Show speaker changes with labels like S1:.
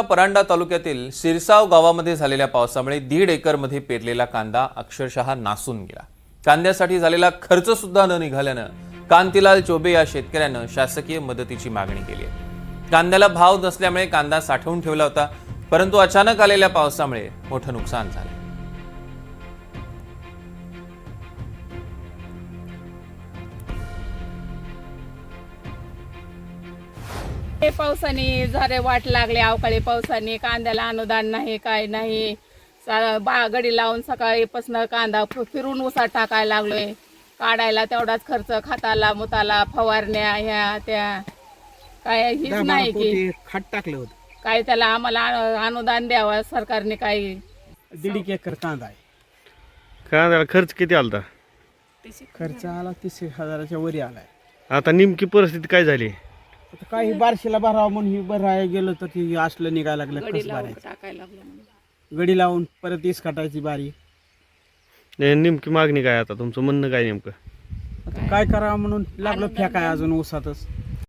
S1: परांडा तालुक्यातील सिरसाव गावामध्ये झालेल्या पावसामुळे 1.5 एकरमध्ये पेरलेला कांदा अक्षरशः नासून गेला। कांद्यासाठी झालेला खर्च सुद्धा न निघाल्यानं कांतीलाल चोबे या शेतकऱ्यानं शासकीय मदतीची मागणी केली आहे। कांद्याला भाव नसल्यामुळे कांदा साठवून ठेवला होता, परंतु अचानक आलेल्या पावसामुळे मोठं नुकसान झालं।
S2: पावसाने झाले वाट लागले, अवकाळी पावसाने कांद्याला अनुदान नाही, काय नाही। गडी लावून सकाळीपासून कांदा फिरून उसात टाकायला लागलोय। काढायला तेवढाच खर्च, खताला मुताला फवारण्या ह्या त्या, काय हीच नाही की
S3: खत टाकलं होतं
S2: काय त्याला आम्हाला अनुदान द्यावं सरकारने। काही
S3: 1.5 एकर कांदा आहे।
S4: कांद्याला खर्च किती आलता?
S3: खर्च आला 30,000च्या वरी आलाय।
S4: आता नेमकी परिस्थिती काय झाली?
S3: आता काही बारशीला भरावं म्हणून ही भरायला गेलं तर ती असलं निघायला लागलं।
S2: गडी
S3: कसं
S2: लावून
S3: भरायचं?
S2: टाकायला लागलो।
S3: गडी लावून परत इस काटायची बारी।
S4: नेमकी मागणी काय आता तुमचं म्हणणं काय नेमकं?
S3: आता काय करावं म्हणून लागलं फेकाय अजून ऊसातच।